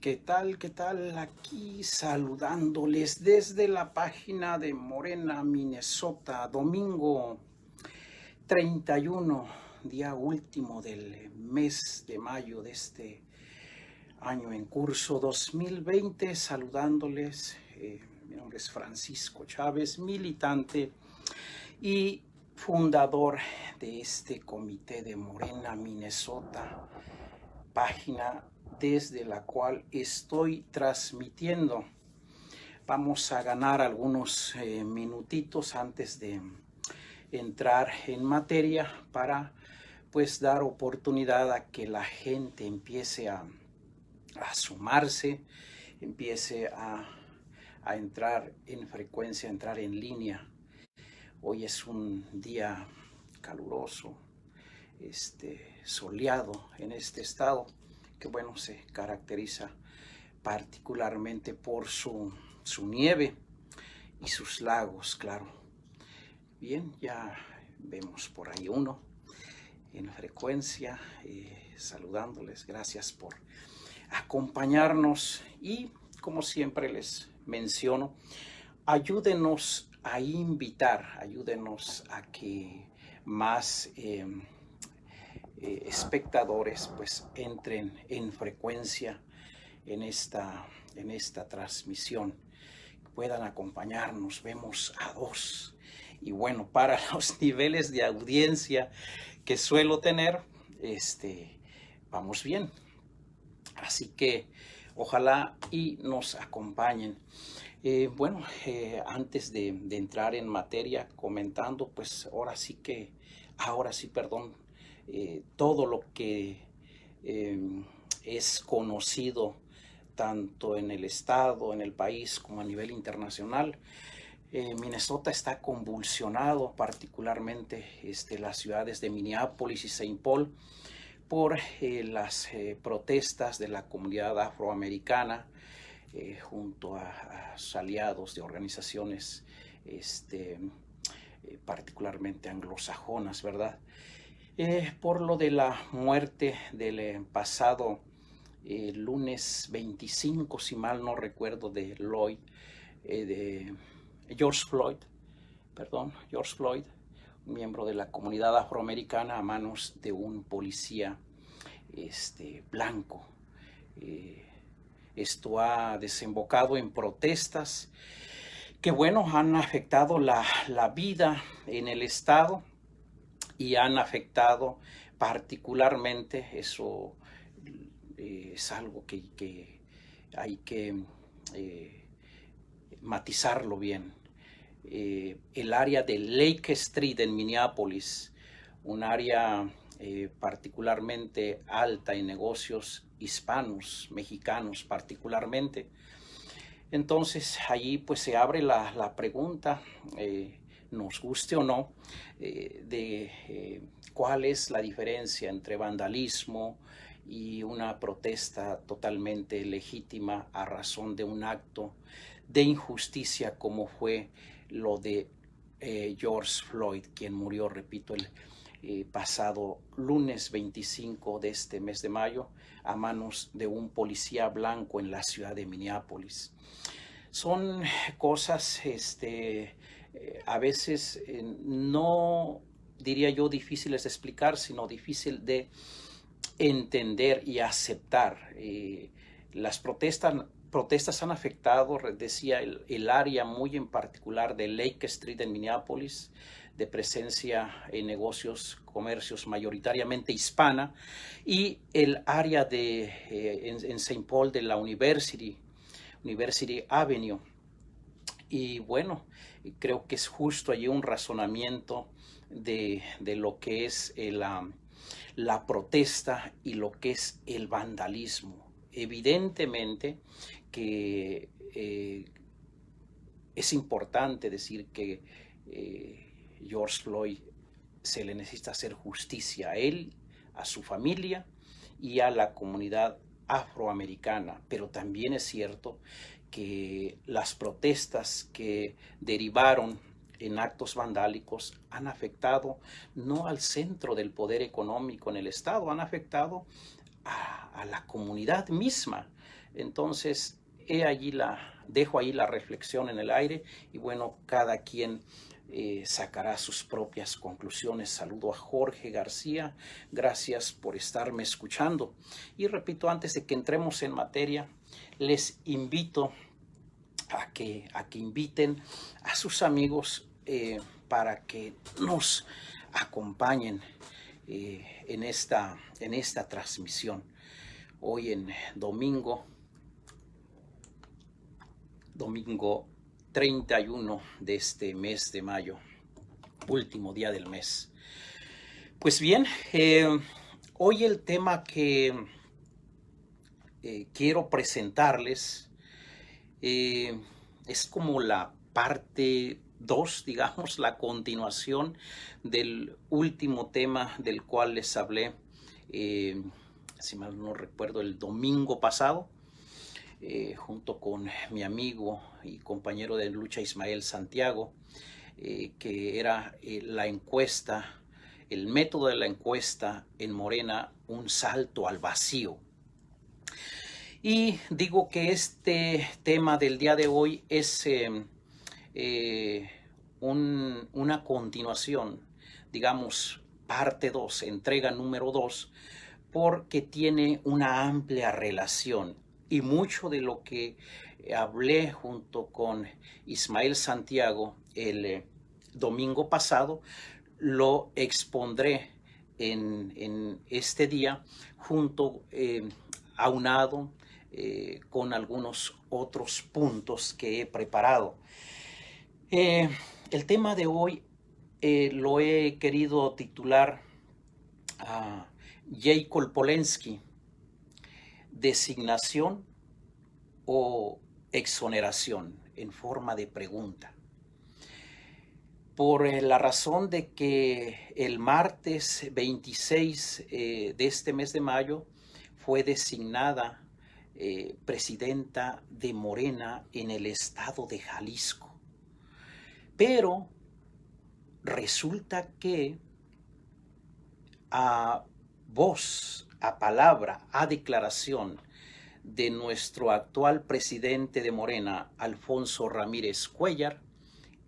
¿Qué tal? ¿Qué tal? Aquí saludándoles desde la página de Morena, Minnesota, domingo 31, día último del mes de mayo de este año en curso 2020, saludándoles. Mi nombre es Francisco Chávez, militante y fundador de este comité de Morena, Minnesota, página desde la cual estoy transmitiendo. Vamos a ganar algunos minutitos antes de entrar en materia para pues dar oportunidad a que la gente empiece a sumarse, empiece a entrar en frecuencia, a entrar en línea. Hoy es un día caluroso, soleado en este estado, que bueno, se caracteriza particularmente por su nieve y sus lagos, claro. Bien, ya vemos por ahí uno en frecuencia, saludándoles. Gracias por acompañarnos y, como siempre les menciono, ayúdenos a invitar, ayúdenos a que más espectadores pues entren en frecuencia en esta transmisión, puedan acompañarnos. Vemos a dos y bueno, para los niveles de audiencia que suelo tener, vamos bien, así que ojalá y nos acompañen. Antes de entrar en materia, comentando, pues ahora sí, todo lo que es conocido tanto en el estado, en el país, como a nivel internacional. Minnesota está convulsionado, particularmente las ciudades de Minneapolis y Saint Paul, por las protestas de la comunidad afroamericana, junto a sus aliados de organizaciones particularmente anglosajonas, ¿verdad? Por lo de la muerte del pasado lunes 25, si mal no recuerdo, de George Floyd, un miembro de la comunidad afroamericana, a manos de un policía blanco. Esto ha desembocado en protestas que, bueno, han afectado la vida en el estado y han afectado particularmente, eso es algo que hay que matizarlo bien, el área de Lake Street en Minneapolis, un área particularmente alta en negocios hispanos, mexicanos particularmente. Entonces allí pues se abre la pregunta, nos guste o no, de cuál es la diferencia entre vandalismo y una protesta totalmente legítima a razón de un acto de injusticia como fue lo de George Floyd, quien murió, repito, el pasado lunes 25 de este mes de mayo a manos de un policía blanco en la ciudad de Minneapolis. Son cosas a veces no diría yo difíciles de explicar, sino difícil de entender y aceptar. Las protestas han afectado, decía, el área muy en particular de Lake Street en Minneapolis, de presencia en negocios, comercios mayoritariamente hispana, y el área en Saint Paul de la University Avenue. Y bueno, creo que es justo allí un razonamiento de lo que es la protesta y lo que es el vandalismo. Evidentemente que es importante decir que George Floyd se le necesita hacer justicia a él, a su familia y a la comunidad afroamericana, pero también es cierto que las protestas que derivaron en actos vandálicos han afectado no al centro del poder económico en el estado, han afectado a la comunidad misma. Entonces, dejo ahí la reflexión en el aire y bueno, cada quien sacará sus propias conclusiones. Saludo a Jorge García, gracias por estarme escuchando. Y repito, antes de que entremos en materia, les invito a que inviten a sus amigos para que nos acompañen en esta transmisión. Hoy en domingo 31 de este mes de mayo, último día del mes. Pues bien, hoy el tema que quiero presentarles es como la parte 2, digamos, la continuación del último tema del cual les hablé, si mal no recuerdo, el domingo pasado, junto con mi amigo y compañero de lucha Ismael Santiago, que era la encuesta, el método de la encuesta en Morena, un salto al vacío. Y digo que este tema del día de hoy es una continuación, digamos, parte 2, entrega número 2, porque tiene una amplia relación. Y mucho de lo que hablé junto con Ismael Santiago el domingo pasado, lo expondré en este día, aunado con algunos otros puntos que he preparado. El tema de hoy lo he querido titular a Jay Kolpolensky, designación o exoneración, en forma de pregunta. Por la razón de que el martes 26 de este mes de mayo fue designada presidenta de Morena en el estado de Jalisco. Pero resulta que a voz, a palabra, a declaración de nuestro actual presidente de Morena, Alfonso Ramírez Cuéllar,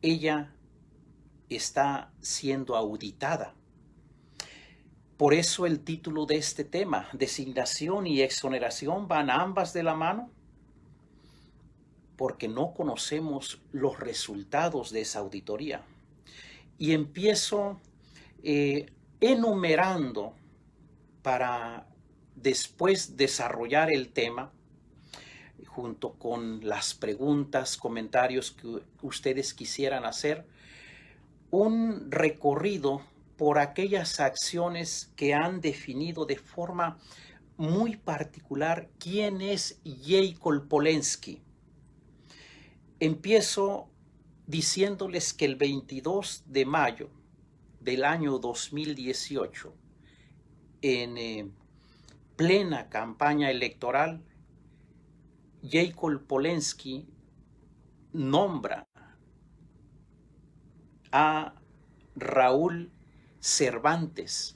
ella está siendo auditada. Por eso el título de este tema, designación y exoneración, van ambas de la mano, porque no conocemos los resultados de esa auditoría. Y empiezo enumerando para después desarrollar el tema junto con las preguntas, comentarios que ustedes quisieran hacer, un recorrido por aquellas acciones que han definido de forma muy particular quién es Jay Kolpolensky. Empiezo diciéndoles que el 22 de mayo del año 2018, en plena campaña electoral, Jay Kolpolensky nombra a Raúl Cervantes,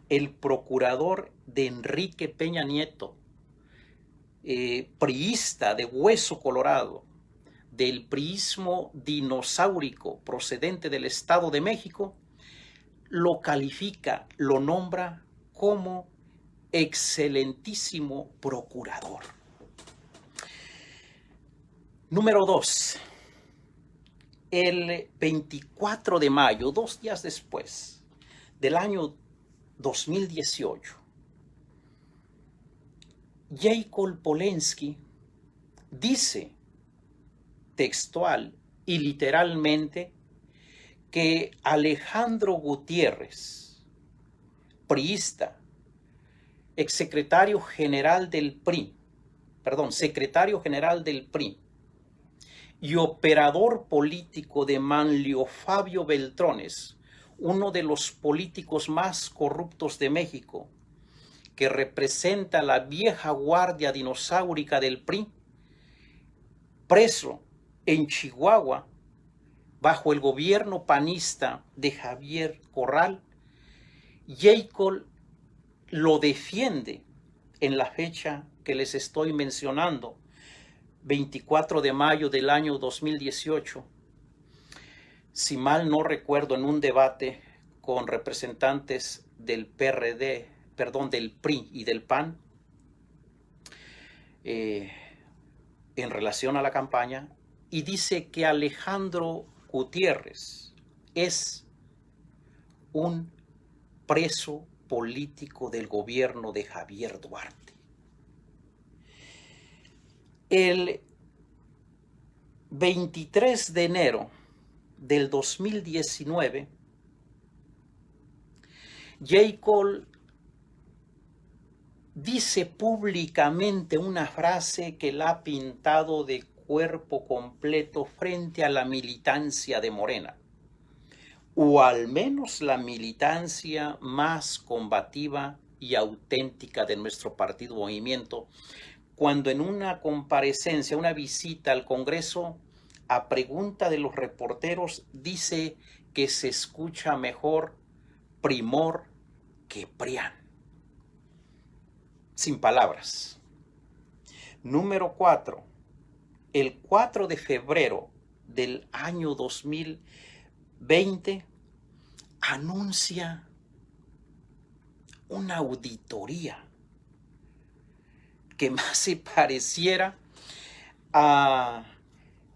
el procurador de Enrique Peña Nieto, priista de hueso colorado, del priismo dinosaurico procedente del Estado de México, lo califica, lo nombra como excelentísimo procurador. Número 2. El 24 de mayo, 2 días después del año 2018, Jay Kolpolensky dice textual y literalmente que Alejandro Gutiérrez, priista, secretario general del PRI y operador político de Manlio Fabio Beltrones, uno de los políticos más corruptos de México, que representa la vieja guardia dinosaurica del PRI, preso en Chihuahua bajo el gobierno panista de Javier Corral. Jay Col lo defiende en la fecha que les estoy mencionando, 24 de mayo del año 2018, si mal no recuerdo, en un debate con representantes del PRD, perdón, del PRI y del PAN, en relación a la campaña, y dice que Alejandro Gutiérrez es un preso político del gobierno de Javier Duarte. El 23 de enero del 2019, J. Cole dice públicamente una frase que la ha pintado de cuerpo completo frente a la militancia de Morena, o al menos la militancia más combativa y auténtica de nuestro partido Movimiento, cuando en una comparecencia, una visita al Congreso, a pregunta de los reporteros, dice que se escucha mejor Primor que PRIAN. Sin palabras. Número 4. El 4 de febrero del año 2020 anuncia una auditoría que más se pareciera a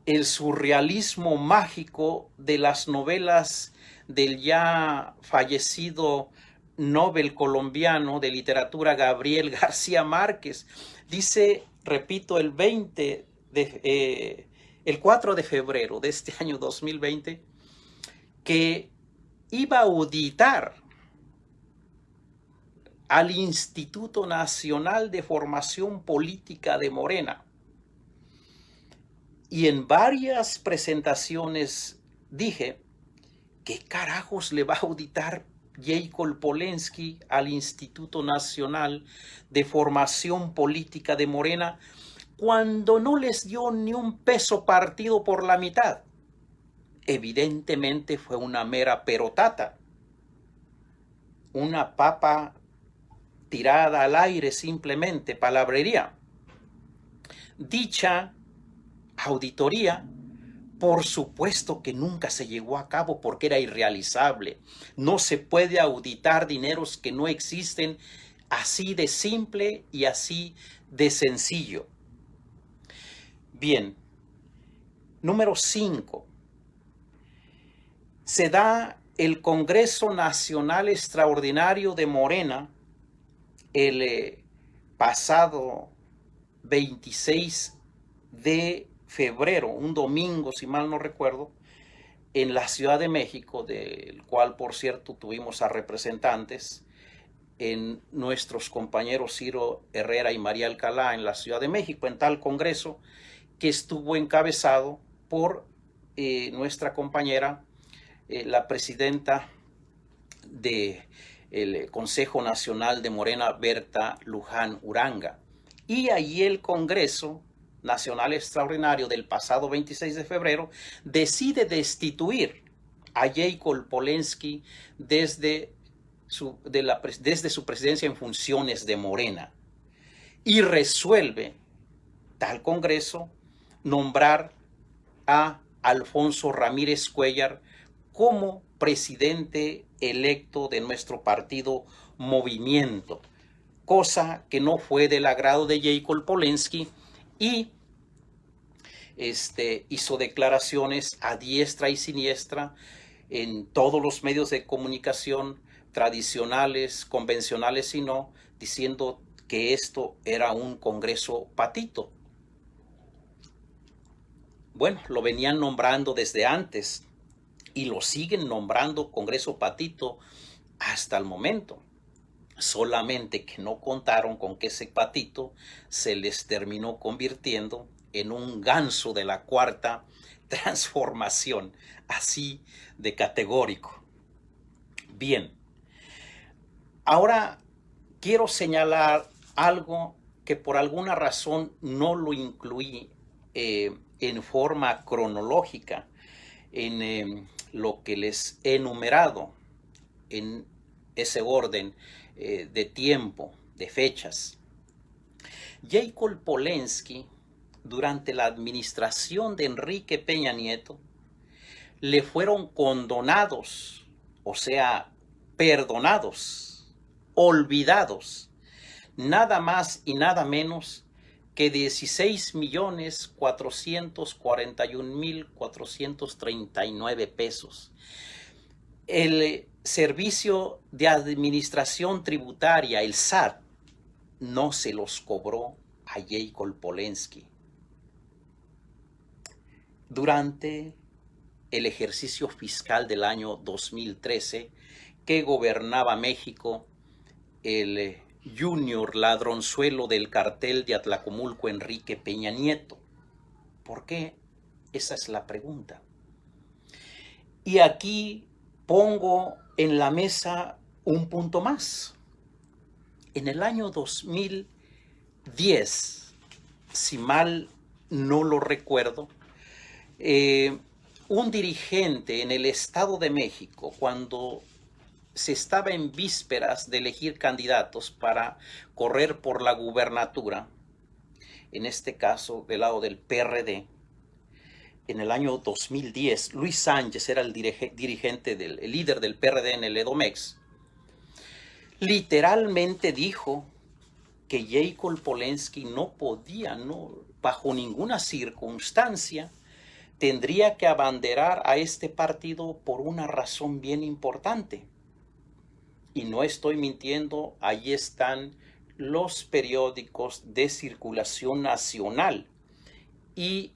el surrealismo mágico de las novelas del ya fallecido Nobel colombiano de literatura Gabriel García Márquez. Dice, repito, el 4 de febrero de este año 2020, que iba a auditar al Instituto Nacional de Formación Política de Morena. Y en varias presentaciones dije, ¿qué carajos le va a auditar J. Cole Polensky al Instituto Nacional de Formación Política de Morena cuando no les dio ni un peso partido por la mitad? Evidentemente fue una mera perotata, una papa tirada al aire, simplemente palabrería. Dicha auditoría, por supuesto que nunca se llevó a cabo porque era irrealizable. No se puede auditar dineros que no existen, así de simple y así de sencillo. Bien, número 5. Se da el Congreso Nacional Extraordinario de Morena el pasado 26 de febrero, un domingo, si mal no recuerdo, en la Ciudad de México, del cual, por cierto, tuvimos a representantes, en nuestros compañeros Ciro Herrera y María Alcalá en la Ciudad de México, en tal congreso que estuvo encabezado por nuestra compañera, la presidenta del Consejo Nacional de Morena, Berta Luján Uranga. Y allí el Congreso Nacional Extraordinario del pasado 26 de febrero decide destituir a J. Cole Polensky desde su presidencia en funciones de Morena, y resuelve tal Congreso nombrar a Alfonso Ramírez Cuéllar como presidente electo de nuestro partido Movimiento, cosa que no fue del agrado de J. Cole Polensky, y hizo declaraciones a diestra y siniestra en todos los medios de comunicación tradicionales, convencionales y no, diciendo que esto era un Congreso patito. Bueno, lo venían nombrando desde antes y lo siguen nombrando Congreso patito hasta el momento. Solamente que no contaron con que ese patito se les terminó convirtiendo en un ganso de la cuarta transformación, así de categórico. Bien, ahora quiero señalar algo que por alguna razón no lo incluí en forma cronológica en lo que les he enumerado en ese orden de tiempo, de fechas. Jacob Polensky, durante la administración de Enrique Peña Nieto, le fueron condonados, o sea, perdonados, olvidados, nada más y nada menos que 16.441.439 pesos. El Servicio de Administración Tributaria, el SAT, no se los cobró a Jacob Polensky. Durante el ejercicio fiscal del año 2013, que gobernaba México, el junior ladronzuelo del cartel de Atlacomulco, Enrique Peña Nieto. ¿Por qué? Esa es la pregunta. Y aquí pongo en la mesa un punto más. En el año 2010, si mal no lo recuerdo, un dirigente en el Estado de México, cuando se estaba en vísperas de elegir candidatos para correr por la gubernatura, en este caso del lado del PRD, en el año 2010, Luis Sánchez era el dirigente, el líder del PRD en el Edomex, literalmente dijo que Jacob Polensky no podía, bajo ninguna circunstancia, tendría que abanderar a este partido por una razón bien importante. Y no estoy mintiendo, ahí están los periódicos de circulación nacional y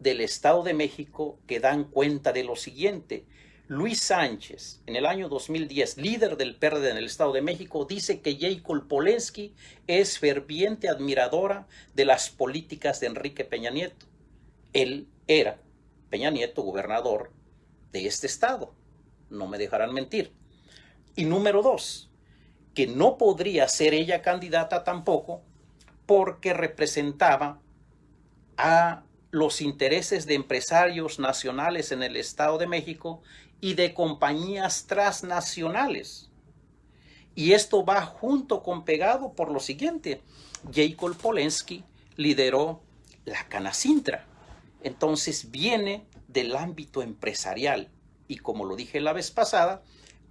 del Estado de México que dan cuenta de lo siguiente. Luis Sánchez, en el año 2010, líder del PRD en el Estado de México, dice que Jacob Polensky es ferviente admiradora de las políticas de Enrique Peña Nieto. Él era, Peña Nieto, gobernador de este estado. No me dejarán mentir. Y número 2, que no podría ser ella candidata tampoco porque representaba a los intereses de empresarios nacionales en el Estado de México y de compañías transnacionales. Y esto va junto con pegado por lo siguiente. Jacob Polensky lideró la Canacintra. Entonces viene del ámbito empresarial y, como lo dije la vez pasada,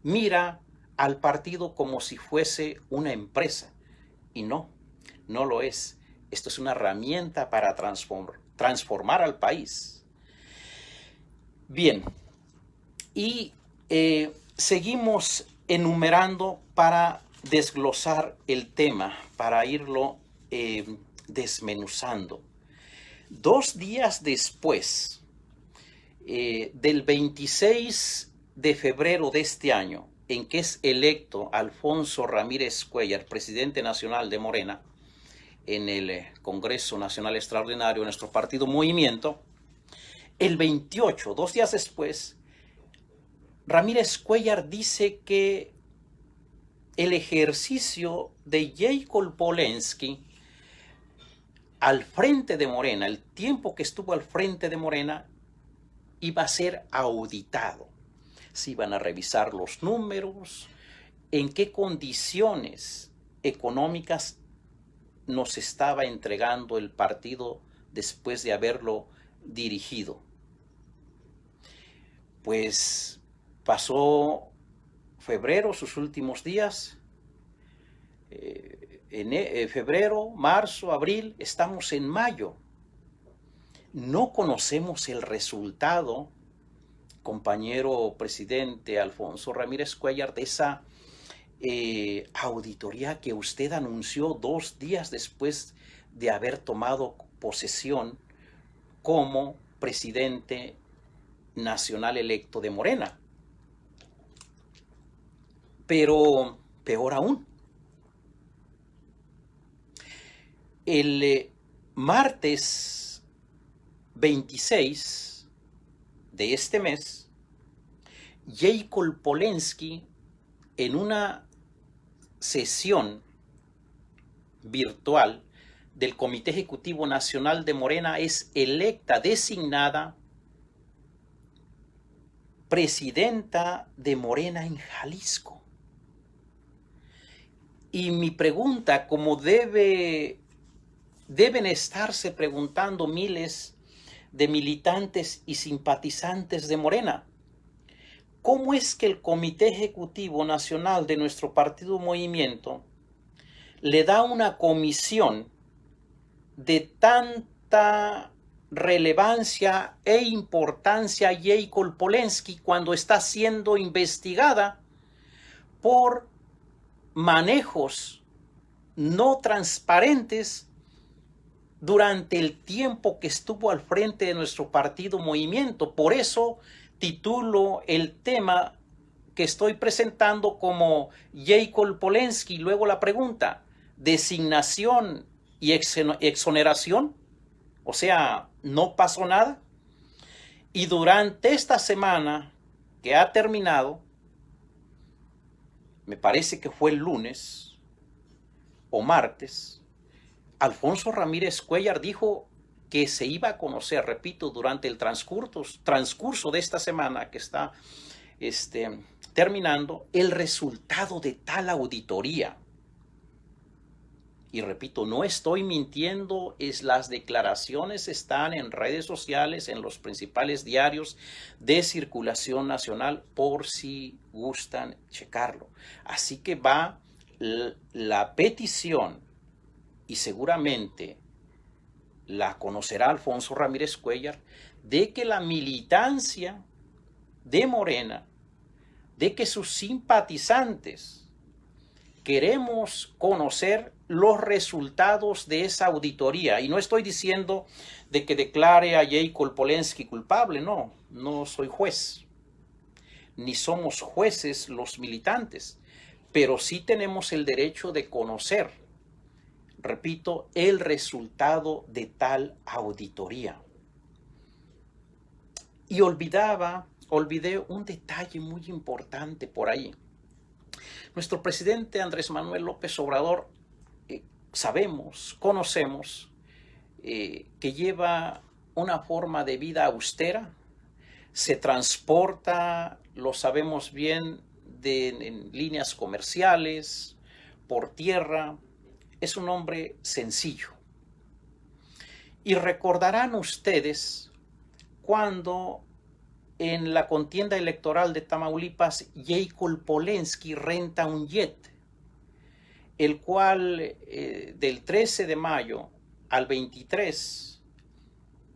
mira al partido como si fuese una empresa. Y no lo es. Esto es una herramienta para transformar al país. Bien, y seguimos enumerando para desglosar el tema, para irlo desmenuzando. 2 días después, del 26 de febrero de este año, en que es electo Alfonso Ramírez Cuéllar, presidente nacional de Morena, en el Congreso Nacional Extraordinario de nuestro partido Movimiento, el 28, 2 días después, Ramírez Cuéllar dice que el ejercicio de Jacob Polensky al frente de Morena, el tiempo que estuvo al frente de Morena, iba a ser auditado. Se iban a revisar los números, en qué condiciones económicas nos estaba entregando el partido después de haberlo dirigido. Pues pasó febrero, sus últimos días, febrero, marzo, abril, estamos en mayo. No conocemos el resultado, compañero presidente Alfonso Ramírez Cuéllar, de esa auditoría que usted anunció 2 días después de haber tomado posesión como presidente nacional electo de Morena. Pero peor aún, el martes 26 de este mes, Jacob Polensky, en una sesión virtual del Comité Ejecutivo Nacional de Morena, es electa, designada presidenta de Morena en Jalisco. Y mi pregunta, como debe deben estarse preguntando miles de militantes y simpatizantes de Morena. ¿Cómo es que el Comité Ejecutivo Nacional de nuestro partido Movimiento le da una comisión de tanta relevancia e importancia a Jacob Polensky cuando está siendo investigada por manejos no transparentes durante el tiempo que estuvo al frente de nuestro partido Movimiento? Por eso titulo el tema que estoy presentando como Jacob Polensky. Luego la pregunta, ¿designación y exoneración? O sea, ¿no pasó nada? Y durante esta semana que ha terminado, me parece que fue el lunes o martes, Alfonso Ramírez Cuéllar dijo que se iba a conocer, repito, durante el transcurso de esta semana que está terminando, el resultado de tal auditoría. Y repito, no estoy mintiendo, las declaraciones están en redes sociales, en los principales diarios de circulación nacional, por si gustan checarlo. Así que va la petición, y seguramente la conocerá Alfonso Ramírez Cuéllar, de que la militancia de Morena, de que sus simpatizantes queremos conocer los resultados de esa auditoría. Y no estoy diciendo de que declare a Jacob Polensky culpable, no soy juez, ni somos jueces los militantes, pero sí tenemos el derecho de conocer, repito, el resultado de tal auditoría. Y olvidé un detalle muy importante por ahí. Nuestro presidente Andrés Manuel López Obrador, conocemos que lleva una forma de vida austera, se transporta, lo sabemos bien, en líneas comerciales, por tierra. Es un hombre sencillo. Y recordarán ustedes cuando en la contienda electoral de Tamaulipas, Jacob Polensky renta un jet, el cual del 13 de mayo al 23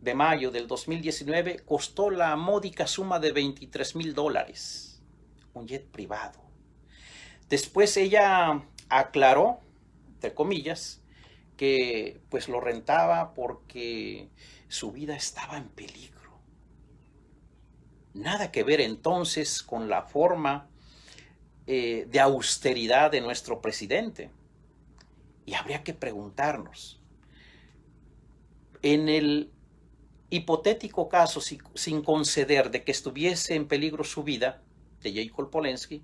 de mayo del 2019 costó la módica suma de $23,000, un jet privado. Después ella aclaró, entre comillas, que pues lo rentaba porque su vida estaba en peligro. Nada que ver entonces con la forma de austeridad de nuestro presidente. Y habría que preguntarnos, en el hipotético caso, sin conceder de que estuviese en peligro su vida, de Jacob Polensky,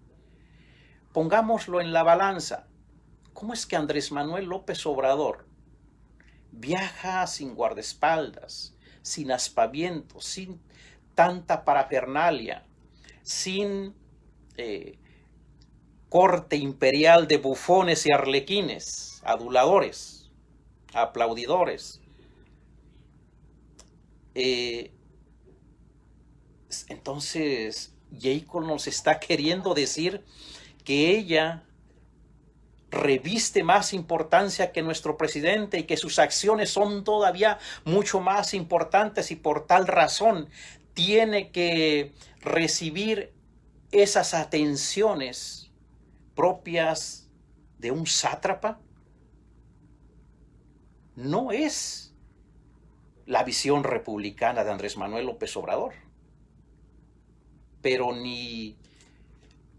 pongámoslo en la balanza. ¿Cómo es que Andrés Manuel López Obrador viaja sin guardaespaldas, sin aspavientos, sin tanta parafernalia, sin corte imperial de bufones y arlequines, aduladores, aplaudidores? Entonces, Jacob nos está queriendo decir que ella reviste más importancia que nuestro presidente y que sus acciones son todavía mucho más importantes y por tal razón tiene que recibir esas atenciones propias de un sátrapa. No es la visión republicana de Andrés Manuel López Obrador, pero ni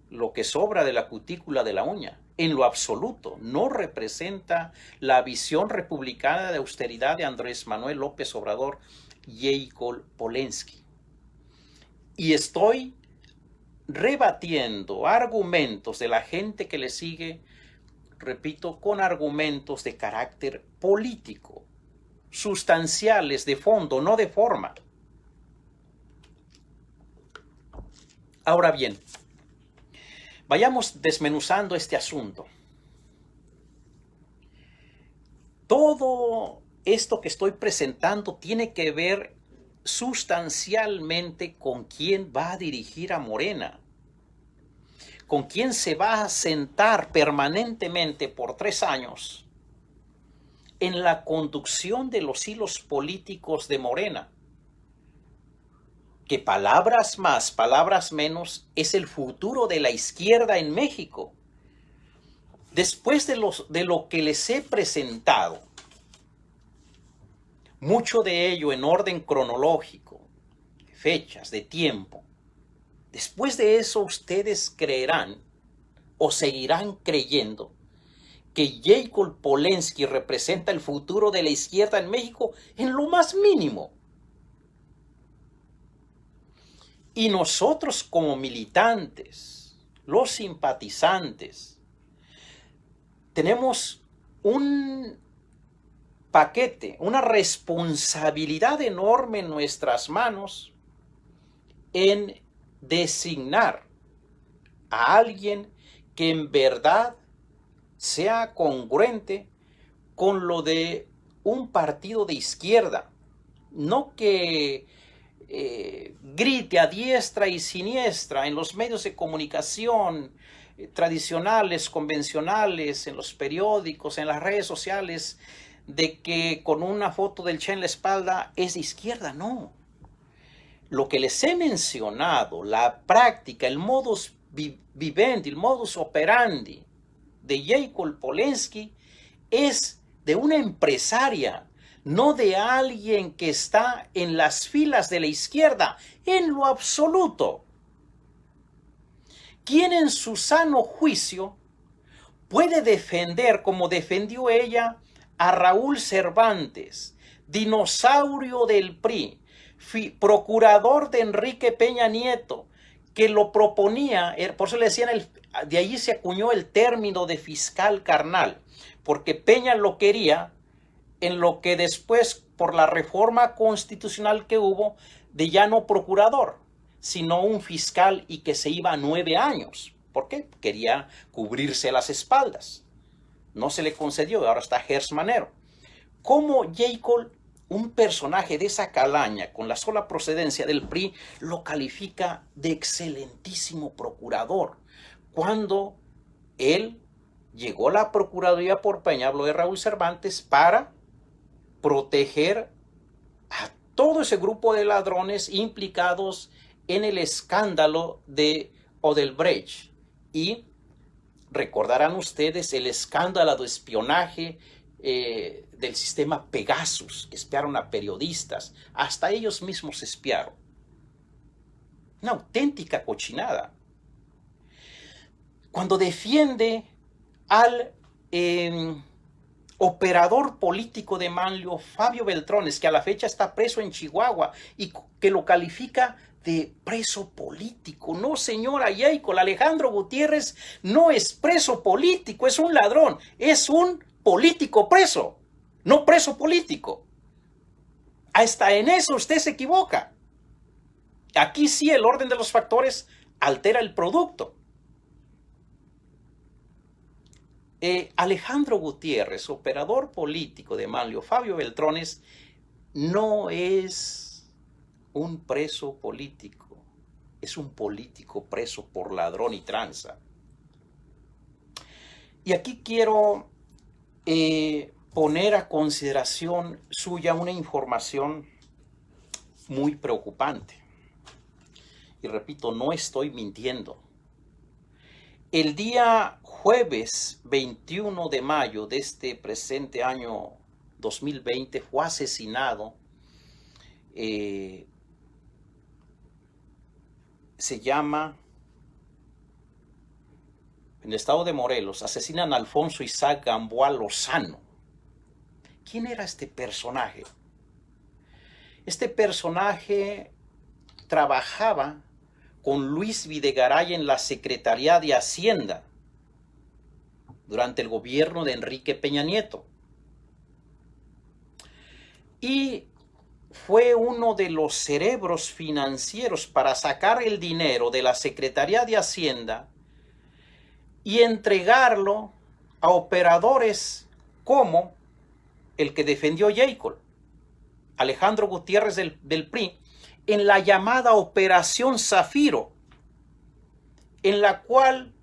lo que sobra de la cutícula de la uña, en lo absoluto, no representa la visión republicana de austeridad de Andrés Manuel López Obrador, Jacob Polensky. Y estoy rebatiendo argumentos de la gente que le sigue, repito, con argumentos de carácter político, sustanciales, de fondo, no de forma. Ahora bien, vayamos desmenuzando este asunto. Todo esto que estoy presentando tiene que ver sustancialmente con quién va a dirigir a Morena, con quién se va a sentar permanentemente por 3 años en la conducción de los hilos políticos de Morena. Que palabras más, palabras menos, es el futuro de la izquierda en México. Después de lo que les he presentado, mucho de ello en orden cronológico, de fechas, de tiempo, después de eso ustedes creerán o seguirán creyendo que Jacob Polensky representa el futuro de la izquierda en México en lo más mínimo. Y nosotros como militantes, los simpatizantes, tenemos un paquete, una responsabilidad enorme en nuestras manos en designar a alguien que en verdad sea congruente con lo de un partido de izquierda, no que grite a diestra y siniestra en los medios de comunicación tradicionales, convencionales, en los periódicos, en las redes sociales, de que con una foto del Che en la espalda es de izquierda. No. Lo que les he mencionado, la práctica, el modus vivendi, el modus operandi de Jacob Polensky es de una empresaria, no de alguien que está en las filas de la izquierda, en lo absoluto. ¿Quién en su sano juicio puede defender, como defendió ella, a Raúl Cervantes, dinosaurio del PRI, procurador de Enrique Peña Nieto, que lo proponía, por eso le decían, de allí se acuñó el término de fiscal carnal, porque Peña lo quería en lo que después, por la reforma constitucional que hubo, de ya no procurador, sino un fiscal y que se iba a 9 años. ¿Por qué? Quería cubrirse las espaldas. No se le concedió, ahora está Gers Manero. ¿Cómo Jacob, un personaje de esa calaña, con la sola procedencia del PRI, lo califica de excelentísimo procurador? Cuando él llegó a la Procuraduría por Peña, habló de Raúl Cervantes, para proteger a todo ese grupo de ladrones implicados en el escándalo de Odebrecht. Y recordarán ustedes el escándalo de espionaje del sistema Pegasus, que espiaron a periodistas, hasta ellos mismos espiaron. Una auténtica cochinada. Cuando defiende al operador político de Manlio, Fabio Beltrones, que a la fecha está preso en Chihuahua y que lo califica de preso político. No, señora Jacob, Alejandro Gutiérrez no es preso político, es un ladrón, es un político preso, no preso político. Hasta en eso usted se equivoca. Aquí sí el orden de los factores altera el producto. Alejandro Gutiérrez, operador político de Manlio Fabio Beltrones, no es un preso político, es un político preso por ladrón y tranza. Y aquí quiero poner a consideración suya una información muy preocupante. Y repito, no estoy mintiendo. El día jueves 21 de mayo de este presente año 2020 fue asesinado, se llama, en el estado de Morelos, asesinan a Alfonso Isaac Gamboa Lozano. ¿Quién era este personaje? Este personaje trabajaba con Luis Videgaray en la Secretaría de Hacienda durante el gobierno de Enrique Peña Nieto. Y fue uno de los cerebros financieros para sacar el dinero de la Secretaría de Hacienda y entregarlo a operadores como el que defendió Jacob, Alejandro Gutiérrez del PRI, en la llamada Operación Zafiro, en la cual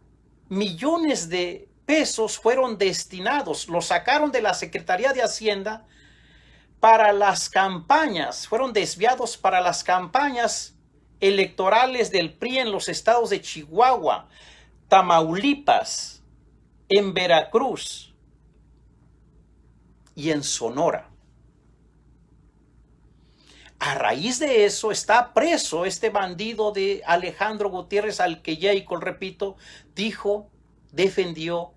millones de pesos fueron destinados, los sacaron de la Secretaría de Hacienda para las campañas, fueron desviados para las campañas electorales del PRI en los estados de Chihuahua, Tamaulipas, en Veracruz y en Sonora. A raíz de eso está preso este bandido de Alejandro Gutiérrez, al que Jacob, repito, defendió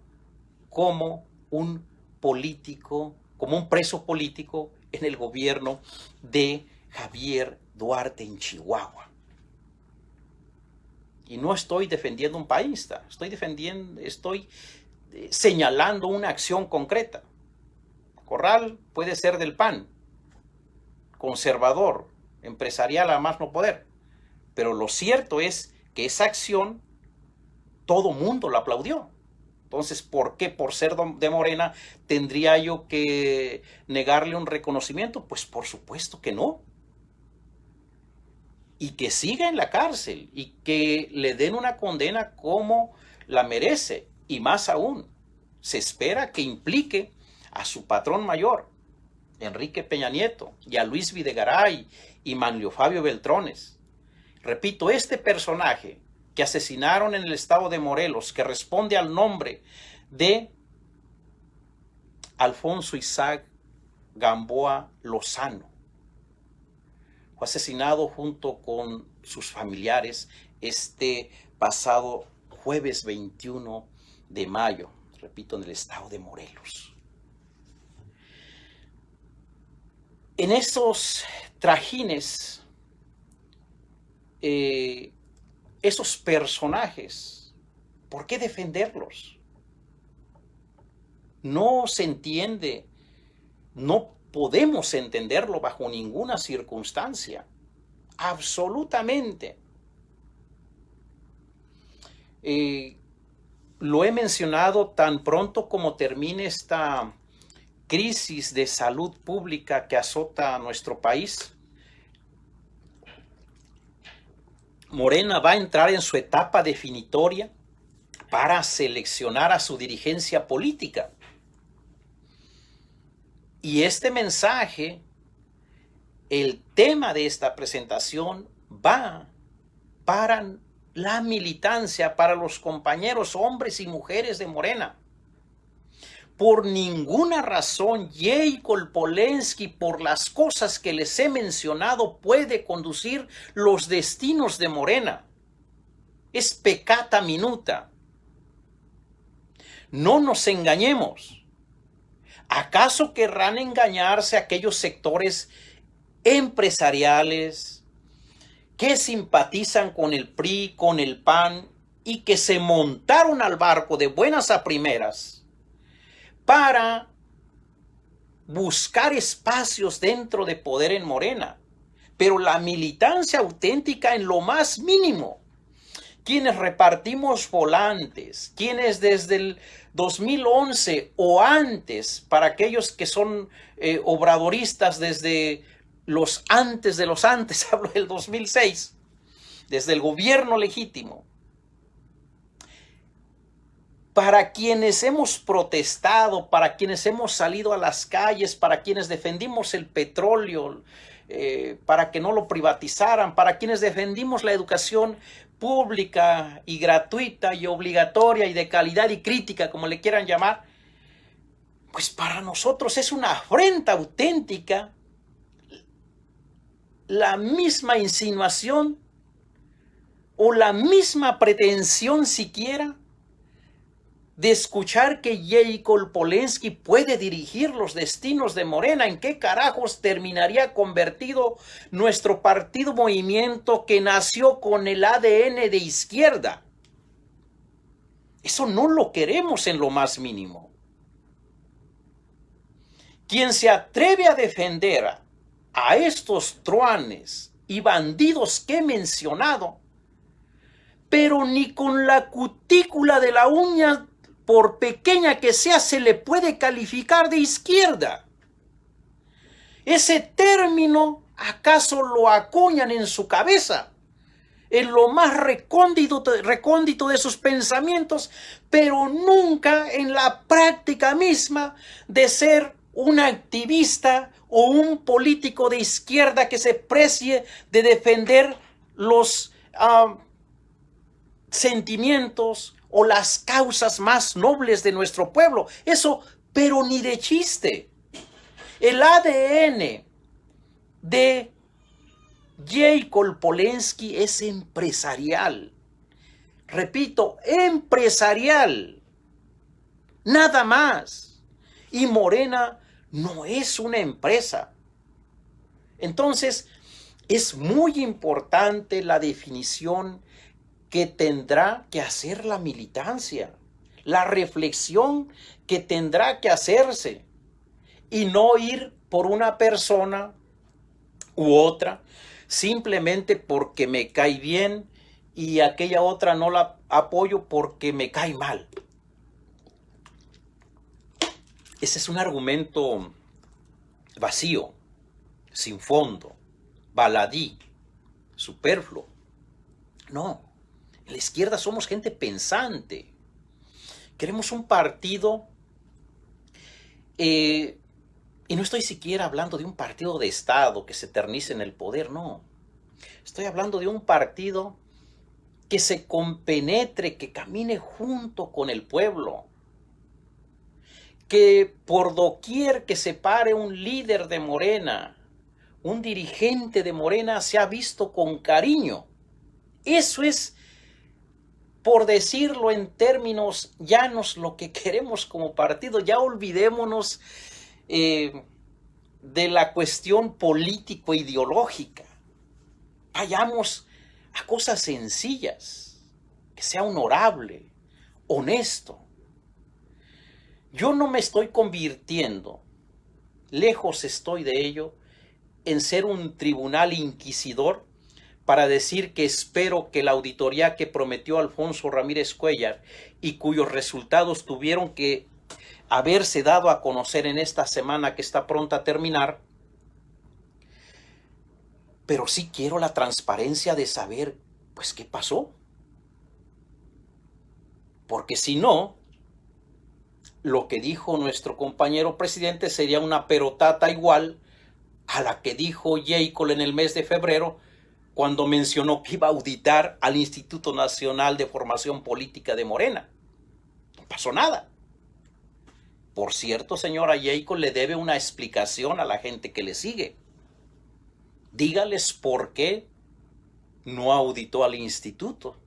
como un político, como un preso político en el gobierno de Javier Duarte en Chihuahua. Y no estoy defendiendo un país, estoy señalando una acción concreta. Corral puede ser del PAN, conservador, empresarial a más no poder, pero lo cierto es que esa acción todo mundo la aplaudió. Entonces, ¿por qué por ser de Morena tendría yo que negarle un reconocimiento? Pues por supuesto que no. Y que siga en la cárcel y que le den una condena como la merece. Y más aún, se espera que implique a su patrón mayor, Enrique Peña Nieto, y a Luis Videgaray y Manlio Fabio Beltrones. Repito, este personaje que asesinaron en el estado de Morelos, que responde al nombre de Alfonso Isaac Gamboa Lozano, fue asesinado junto con sus familiares este pasado jueves 21 de mayo, repito, en el estado de Morelos. En esos trajines, esos personajes, ¿por qué defenderlos? No se entiende, no podemos entenderlo bajo ninguna circunstancia, absolutamente. Lo he mencionado tan pronto como termine esta crisis de salud pública que azota a nuestro país. Morena va a entrar en su etapa definitoria para seleccionar a su dirigencia política. Y este mensaje, el tema de esta presentación va para la militancia, para los compañeros hombres y mujeres de Morena. Por ninguna razón, Jacob Polensky, por las cosas que les he mencionado, puede conducir los destinos de Morena. Es peccata minuta. No nos engañemos. ¿Acaso querrán engañarse aquellos sectores empresariales que simpatizan con el PRI, con el PAN y que se montaron al barco de buenas a primeras para buscar espacios dentro de poder en Morena? Pero la militancia auténtica en lo más mínimo, quienes repartimos volantes, quienes desde el 2011 o antes, para aquellos que son obradoristas desde los antes de los antes, hablo del 2006, desde el gobierno legítimo, para quienes hemos protestado, para quienes hemos salido a las calles, para quienes defendimos el petróleo, para que no lo privatizaran, para quienes defendimos la educación pública y gratuita y obligatoria y de calidad y crítica, como le quieran llamar, pues para nosotros es una afrenta auténtica la misma insinuación o la misma pretensión siquiera de escuchar que Jacob Polensky puede dirigir los destinos de Morena. ¿En qué carajos terminaría convertido nuestro partido movimiento que nació con el ADN de izquierda? Eso no lo queremos en lo más mínimo. Quien se atreve a defender a estos truanes y bandidos que he mencionado, pero ni con la cutícula de la uña, por pequeña que sea, se le puede calificar de izquierda. Ese término, ¿acaso lo acuñan en su cabeza? En lo más recóndito de sus pensamientos, pero nunca en la práctica misma de ser un activista o un político de izquierda que se precie de defender los sentimientos o las causas más nobles de nuestro pueblo. Eso, pero ni de chiste. El ADN de Jacob Polensky es empresarial. Repito, empresarial. Nada más. Y Morena no es una empresa. Entonces, es muy importante la definición que tendrá que hacer la militancia, la reflexión que tendrá que hacerse, y no ir por una persona u otra simplemente porque me cae bien y aquella otra no la apoyo porque me cae mal. Ese es un argumento vacío, sin fondo, baladí, superfluo. No, en la izquierda somos gente pensante. Queremos un partido, y no estoy siquiera hablando de un partido de Estado que se eternice en el poder, no. Estoy hablando de un partido que se compenetre, que camine junto con el pueblo. Que por doquier que se pare un líder de Morena, un dirigente de Morena, se ha visto con cariño. Eso es, por decirlo en términos llanos, lo que queremos como partido. Ya olvidémonos de la cuestión político-ideológica. Vayamos a cosas sencillas, que sea honorable, honesto. Yo no me estoy convirtiendo, lejos estoy de ello, en ser un tribunal inquisidor para decir que espero que la auditoría que prometió Alfonso Ramírez Cuéllar y cuyos resultados tuvieron que haberse dado a conocer en esta semana que está pronta a terminar, pero sí quiero la transparencia de saber, pues, qué pasó. Porque si no, lo que dijo nuestro compañero presidente sería una perotata igual a la que dijo Jacob en el mes de febrero, cuando mencionó que iba a auditar al Instituto Nacional de Formación Política de Morena. No pasó nada. Por cierto, señora, Jacob le debe una explicación a la gente que le sigue. Dígales por qué no auditó al instituto.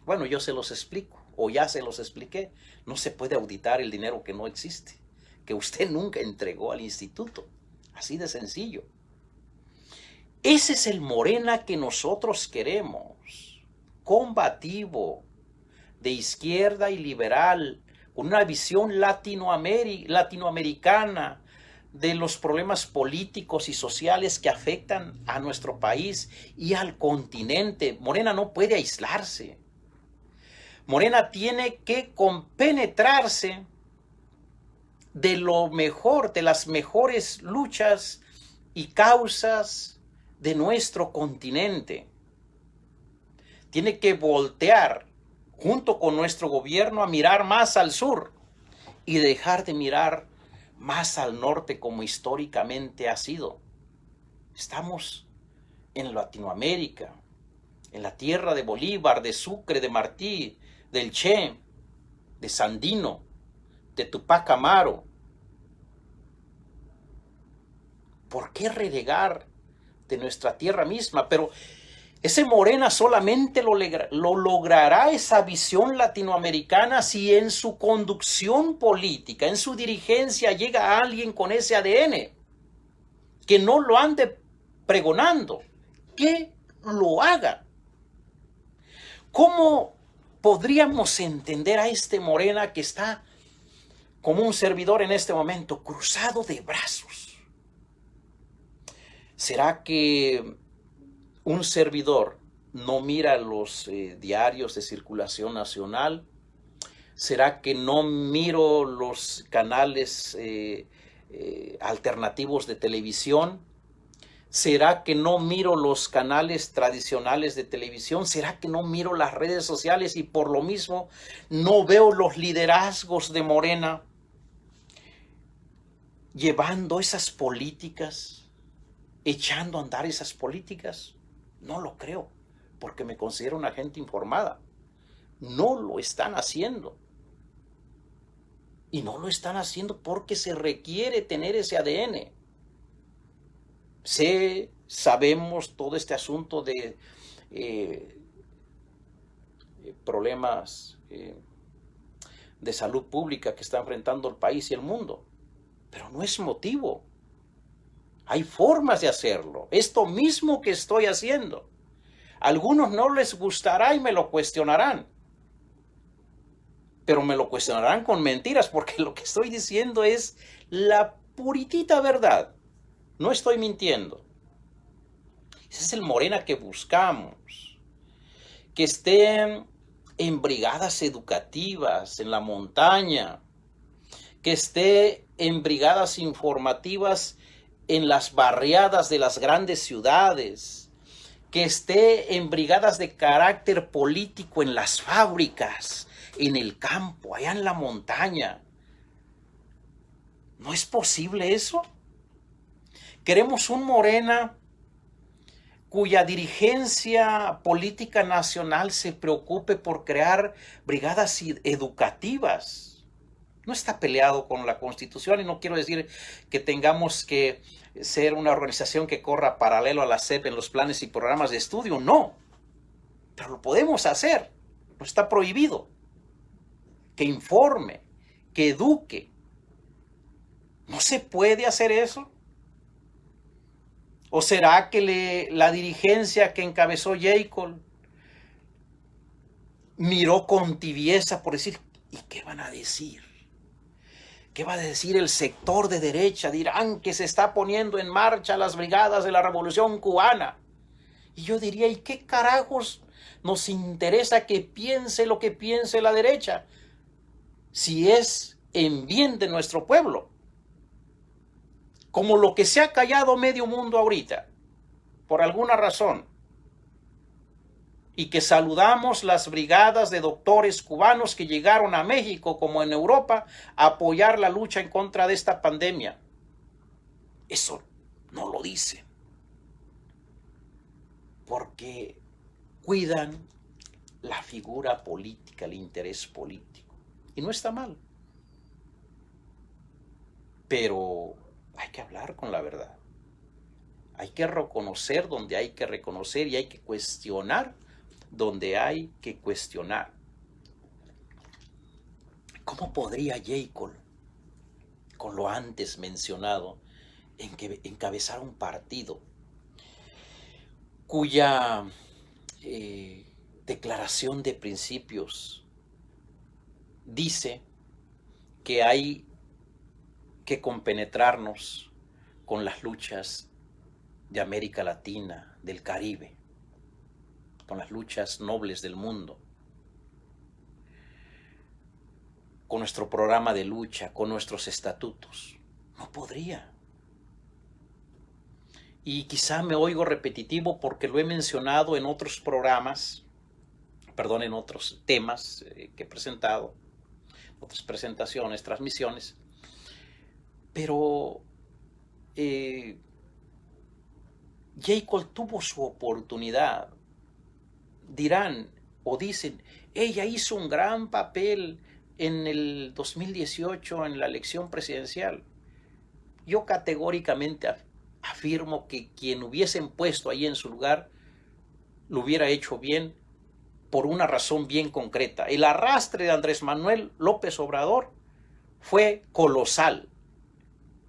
Bueno, yo se los explico, o ya se los expliqué. No se puede auditar el dinero que no existe, que usted nunca entregó al instituto. Así de sencillo. Ese es el Morena que nosotros queremos. Combativo, de izquierda y liberal, con una visión latinoamericana de los problemas políticos y sociales que afectan a nuestro país y al continente. Morena no puede aislarse. Morena tiene que compenetrarse de lo mejor, de las mejores luchas y causas de nuestro continente. Tiene que voltear junto con nuestro gobierno a mirar más al sur y dejar de mirar más al norte como históricamente ha sido. Estamos en Latinoamérica, en la tierra de Bolívar, de Sucre, de Martí, del Che, de Sandino, de Tupac Amaro. ¿Por qué renegar de nuestra tierra misma? Pero ese Morena solamente lo logrará esa visión latinoamericana si en su conducción política, en su dirigencia, llega alguien con ese ADN, que no lo ande pregonando, que lo haga. ¿Cómo podríamos entender a este Morena que está como un servidor en este momento, cruzado de brazos? ¿Será que un servidor no mira los diarios de circulación nacional? ¿Será que no miro los canales alternativos de televisión? ¿Será que no miro los canales tradicionales de televisión? ¿Será que no miro las redes sociales y por lo mismo no veo los liderazgos de Morena llevando esas políticas, echando a andar esas políticas? No lo creo, porque me considero una gente informada. No lo están haciendo. Y no lo están haciendo porque se requiere tener ese ADN. Sabemos todo este asunto de problemas de salud pública que está enfrentando el país y el mundo, pero no es motivo. Hay formas de hacerlo. Esto mismo que estoy haciendo. A algunos no les gustará y me lo cuestionarán, pero me lo cuestionarán con mentiras, porque lo que estoy diciendo es la puritita verdad. No estoy mintiendo. Ese es el Morena que buscamos. Que estén en brigadas educativas en la montaña. Que esté en brigadas informativas en las barriadas de las grandes ciudades. Que esté en brigadas de carácter político en las fábricas, en el campo, allá en la montaña. ¿No es posible eso? Queremos un Morena cuya dirigencia política nacional se preocupe por crear brigadas educativas. No está peleado con la Constitución, y no quiero decir que tengamos que ser una organización que corra paralelo a la SEP en los planes y programas de estudio, no. Pero lo podemos hacer, no está prohibido. Que informe, que eduque. ¿No se puede hacer eso? ¿O será que la dirigencia que encabezó Jacob miró con tibieza por decir, ¿y qué van a decir? ¿Qué va a decir el sector de derecha? Dirán que se está poniendo en marcha las brigadas de la Revolución Cubana. Y yo diría, ¿y qué carajos nos interesa que piense lo que piense la derecha? Si es en bien de nuestro pueblo. Como lo que se ha callado medio mundo ahorita, por alguna razón, y que saludamos las brigadas de doctores cubanos que llegaron a México como en Europa a apoyar la lucha en contra de esta pandemia. Eso no lo dicen, porque cuidan la figura política, el interés político, y no está mal, pero hay que hablar con la verdad. Hay que reconocer donde hay que reconocer y hay que cuestionar donde hay que cuestionar. ¿Cómo podría Jacob, con lo antes mencionado, encabezar un partido cuya declaración de principios dice que hay que compenetrarnos con las luchas de América Latina, del Caribe, con las luchas nobles del mundo, con nuestro programa de lucha, con nuestros estatutos? No podría. Y quizá me oigo repetitivo porque lo he mencionado en otros programas, en otros temas que he presentado, otras presentaciones, transmisiones, pero Jacob tuvo su oportunidad. Dirán o dicen, ella hizo un gran papel en el 2018 en la elección presidencial. Yo categóricamente afirmo que quien hubiesen puesto ahí en su lugar lo hubiera hecho bien por una razón bien concreta. El arrastre de Andrés Manuel López Obrador fue colosal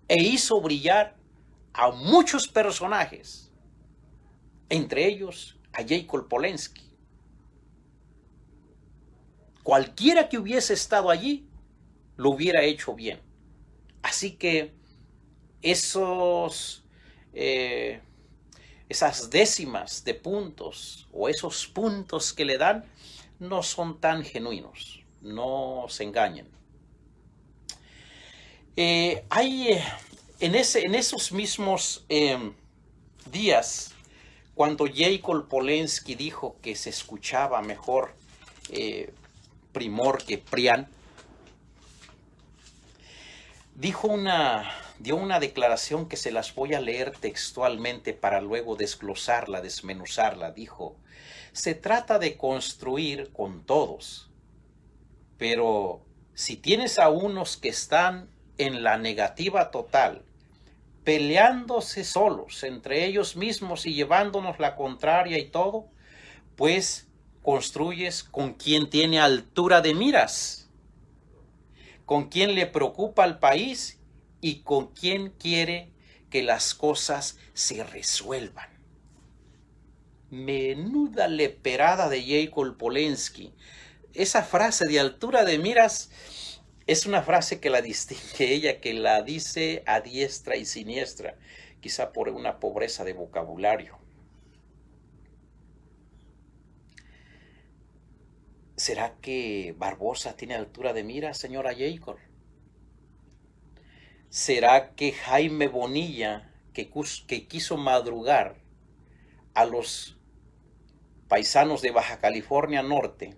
e hizo brillar a muchos personajes, entre ellos a Jacob Polensky. Cualquiera que hubiese estado allí lo hubiera hecho bien. Así que esas décimas de puntos o esos puntos que le dan no son tan genuinos. No se engañen. Hay En esos mismos días, cuando Jacob Polensky dijo que se escuchaba mejor Primor que Prián, dio una declaración que se las voy a leer textualmente para luego desglosarla, desmenuzarla. Dijo: se trata de construir con todos, pero si tienes a unos que están en la negativa total, peleándose solos entre ellos mismos y llevándonos la contraria y todo, pues construyes con quien tiene altura de miras, con quien le preocupa al país y con quien quiere que las cosas se resuelvan. Menuda leperada de Jacob Polensky. Esa frase de altura de miras es una frase que la distingue ella, que la dice a diestra y siniestra, quizá por una pobreza de vocabulario. ¿Será que Barbosa tiene altura de miras, señora Jacob? ¿Será que Jaime Bonilla, que quiso madrugar a los paisanos de Baja California Norte,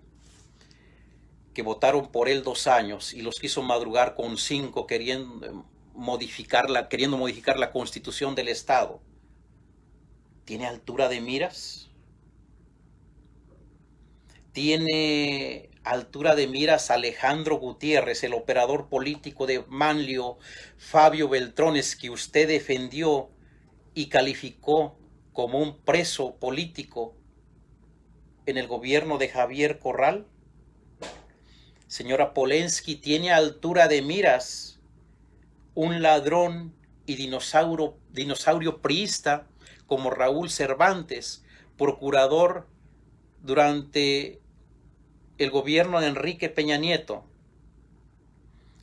que votaron por él 2 años, y los quiso madrugar con 5, queriendo modificar la Constitución del Estado, tiene altura de miras? ¿Tiene altura de miras Alejandro Gutiérrez, el operador político de Manlio Fabio Beltrones, que usted defendió y calificó como un preso político en el gobierno de Javier Corral? Señora Polensky, ¿tiene altura de miras un ladrón y dinosaurio priista como Raúl Cervantes, procurador durante el gobierno de Enrique Peña Nieto,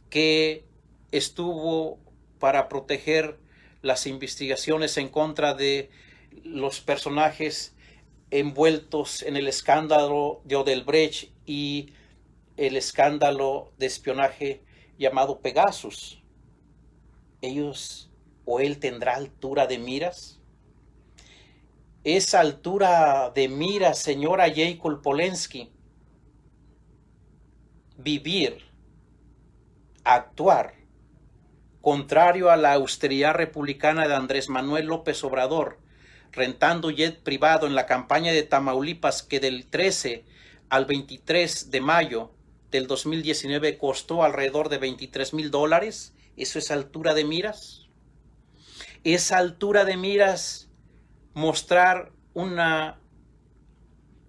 que estuvo para proteger las investigaciones en contra de los personajes envueltos en el escándalo de Odebrecht y el escándalo de espionaje llamado Pegasus? ¿Ellos o él tendrá altura de miras? Esa altura de miras, señora Jacob Polensky, vivir, actuar contrario a la austeridad republicana de Andrés Manuel López Obrador, rentando jet privado en la campaña de Tamaulipas, que del 13 al 23 de mayo del 2019 costó alrededor de $23,000. ¿Eso es altura de miras? ¿Es altura de miras mostrar una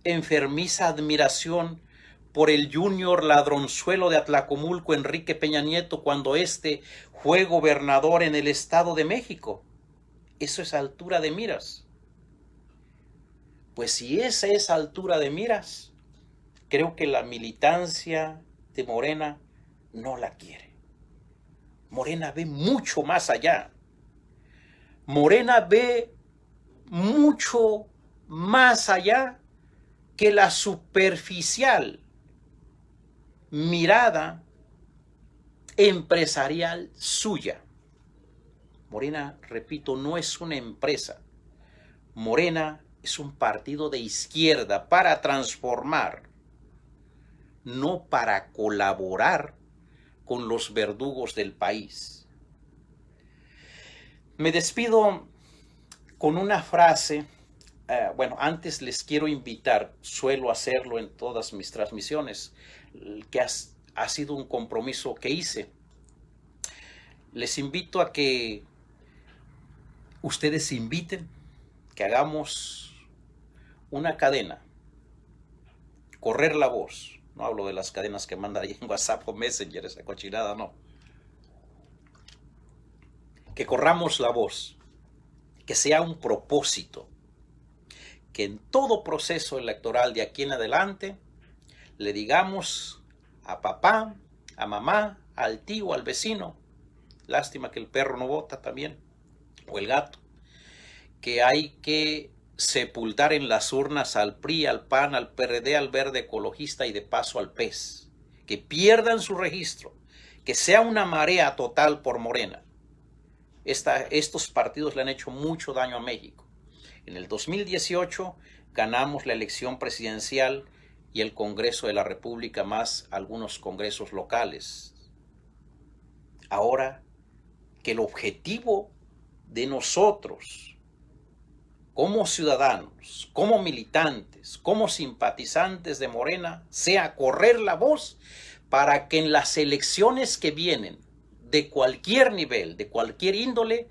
enfermiza admiración por el junior ladronzuelo de Atlacomulco, Enrique Peña Nieto, cuando éste fue gobernador en el Estado de México? ¿Eso es altura de miras? Pues si esa es altura de miras, creo que la militancia de Morena no la quiere. Morena ve mucho más allá. Morena ve mucho más allá que la superficial mirada empresarial suya. Morena, repito, no es una empresa. Morena es un partido de izquierda para transformar, no para colaborar con los verdugos del país. Me despido con una frase. Antes les quiero invitar, suelo hacerlo en todas mis transmisiones, que ha sido un compromiso que hice. Les invito a que ustedes inviten, que hagamos una cadena, correr la voz. No hablo de las cadenas que mandan ahí en WhatsApp o Messenger, esa cochinada, no. Que corramos la voz, que sea un propósito, que en todo proceso electoral de aquí en adelante le digamos a papá, a mamá, al tío, al vecino, lástima que el perro no vota también, o el gato, que hay que sepultar en las urnas al PRI, al PAN, al PRD, al Verde Ecologista y de paso al PES, que pierdan su registro, que sea una marea total por Morena. Estos partidos le han hecho mucho daño a México. En el 2018 ganamos la elección presidencial y el Congreso de la República más algunos congresos locales. Ahora que el objetivo de nosotros, como ciudadanos, como militantes, como simpatizantes de Morena, sea correr la voz para que en las elecciones que vienen, de cualquier nivel, de cualquier índole,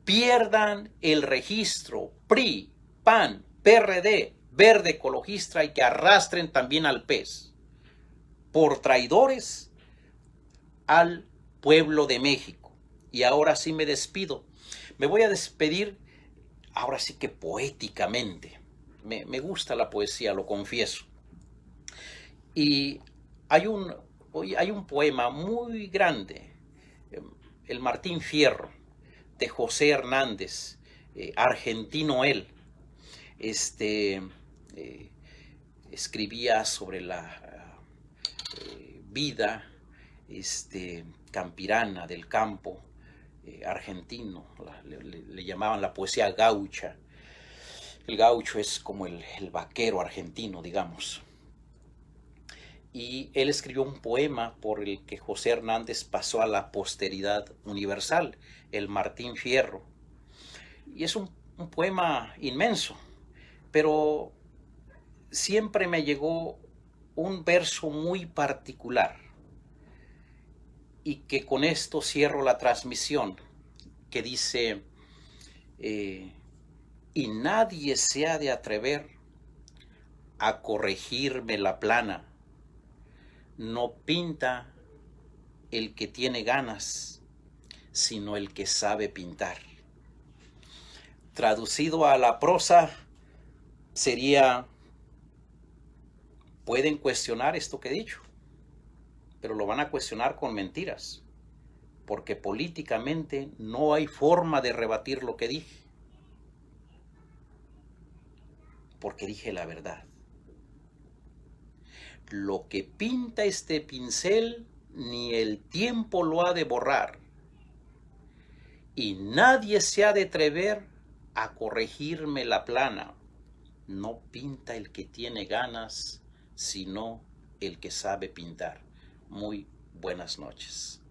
pierdan el registro PRI, PAN, PRD, Verde Ecologista y que arrastren también al PES por traidores al pueblo de México. Y ahora sí me despido. Me voy a despedir ahora sí que poéticamente. Me gusta la poesía, lo confieso. Y hay un poema muy grande, el Martín Fierro, de José Hernández, argentino él. Escribía sobre la vida campirana del campo argentino, le llamaban la poesía gaucha. El gaucho es como el vaquero argentino, digamos. Y él escribió un poema por el que José Hernández pasó a la posteridad universal, el Martín Fierro. Y es un poema inmenso, pero siempre me llegó un verso muy particular y que con esto cierro la transmisión, que dice, y nadie se ha de atrever a corregirme la plana, no pinta el que tiene ganas, sino el que sabe pintar. Traducido a la prosa sería, pueden cuestionar esto que he dicho, pero lo van a cuestionar con mentiras, porque políticamente no hay forma de rebatir lo que dije, porque dije la verdad. Lo que pinta este pincel ni el tiempo lo ha de borrar, y nadie se ha de atrever a corregirme la plana. No pinta el que tiene ganas, sino el que sabe pintar. Muy buenas noches.